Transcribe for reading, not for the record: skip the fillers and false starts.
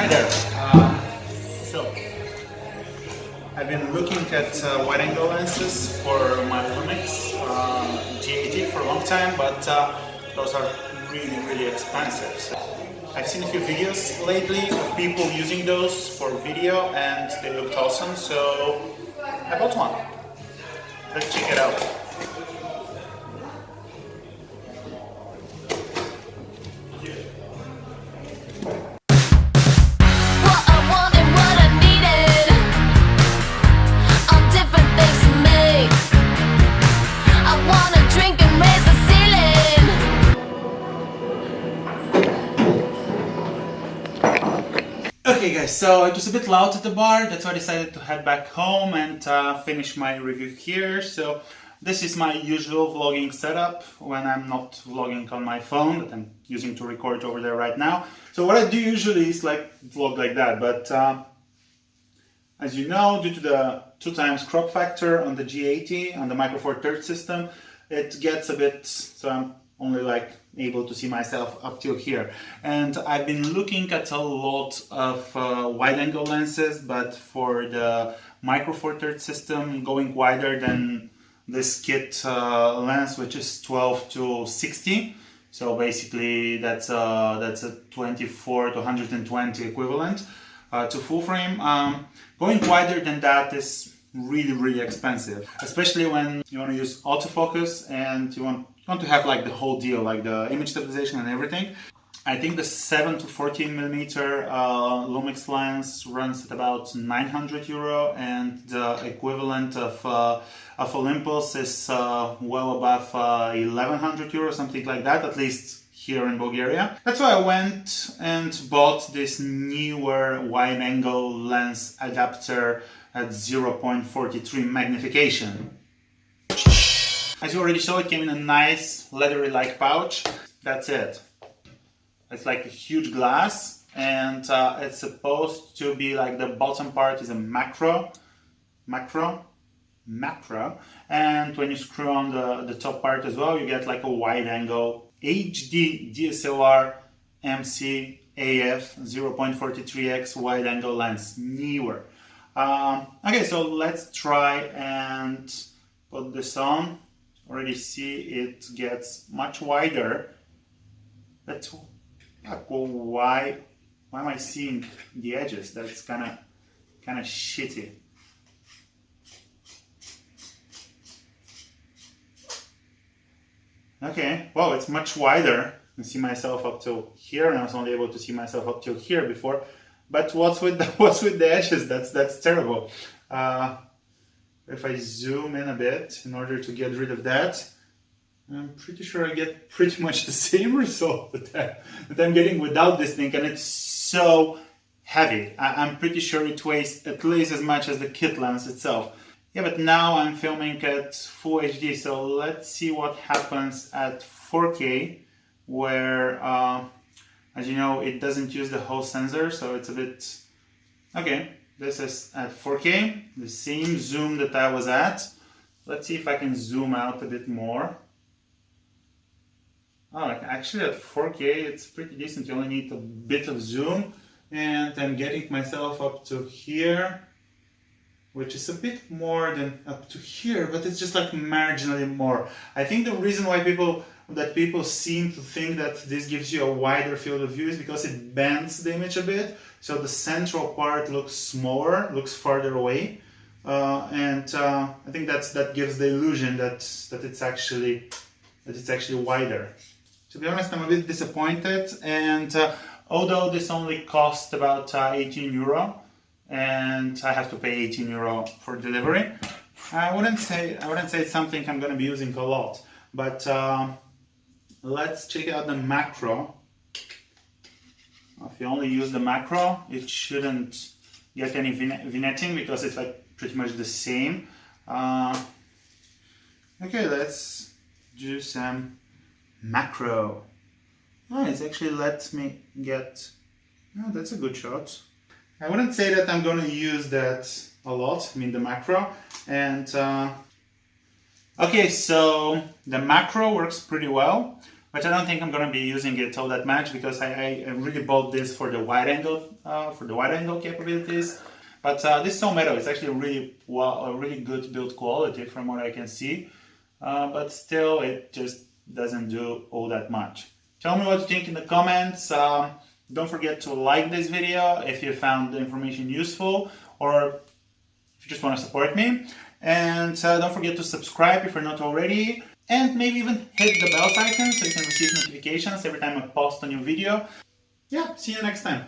Hi there. So, I've been looking at wide-angle lenses for my Lumix G80 for a long time, but those are really expensive. So, I've seen a few videos lately of people using those for video, and they looked awesome. So, I bought one. Let's check it out. Okay guys, so it was a bit loud at the bar, that's why I decided to head back home and finish my review here. So this is my usual vlogging setup when I'm not vlogging on my phone that I'm using to record over there right now. So what I do usually is like vlog like that, but as you know, due to the 2x crop factor on the G80 on the Micro Four Thirds system, it gets a bit, so I'm only like able to see myself up till here. And I've been looking at a lot of wide-angle lenses, but for the Micro Four Thirds system, going wider than this kit lens, which is 12 to 60. So basically that's a 24 to 120 equivalent to full frame. Going wider than that is really expensive, especially when you want to use autofocus and you want to have like the whole deal, like the image stabilization and everything. I think the 7 to 14 millimeter Lumix lens runs at about 900 euro, and the equivalent of Olympus is well above 1100 euro, something like that, at least here in Bulgaria. That's why I went and bought this Neewer wide-angle lens adapter at 0.43 magnification. As you already saw, it came in a nice leathery-like pouch. That's it. It's like a huge glass, and it's supposed to be like the bottom part is a macro, and when you screw on the top part as well, you get like a wide-angle HD DSLR MC AF 0.43x wide-angle lens, Neewer. Okay, so let's try and put this on. Already see it gets much wider. That's why am I seeing the edges? That's kind of shitty. Okay, well, it's much wider. I can see myself up till here, and I was only able to see myself up till here before. But what's with the edges? That's terrible. If I zoom in a bit in order to get rid of that, I'm pretty sure I get pretty much the same result that I'm getting without this thing, and it's so heavy. I'm pretty sure it weighs at least as much as the kit lens itself. Yeah, but now I'm filming at full HD, so let's see what happens at 4K, where, as you know, it doesn't use the whole sensor, so it's a bit... Okay. This is at 4K, the same zoom that I was at. Let's see if I can zoom out a bit more. Oh, actually at 4K it's pretty decent. You only need a bit of zoom, and I'm getting myself up to here, which is a bit more than up to here, but it's just like marginally more. I think the reason why people seem to think that this gives you a wider field of view is because it bends the image a bit, so the central part looks smaller, looks farther away, and I think that gives the illusion that it's actually wider. To be honest, I'm a bit disappointed, and although this only cost about 18 euro, and I have to pay 18 euro for delivery, I wouldn't say it's something I'm going to be using a lot, but. Let's check out the macro. If you only use the macro, it shouldn't get any vignetting because it's like pretty much the same. Okay, let's do some macro. Oh, it's actually let me get... Oh, that's a good shot. I wouldn't say that I'm going to use that a lot, I mean the macro. And okay, so the macro works pretty well. but I don't think I'm gonna be using it all that much because I really bought this for the wide angle capabilities. But this is all metal. It's actually a really good build quality from what I can see. But still, it just doesn't do all that much. Tell me what you think in the comments. Don't forget to like this video if you found the information useful, or if you just want to support me. And don't forget to subscribe if you're not already. And maybe even hit the bell icon so you can receive notifications every time I post a new video. Yeah, see you next time.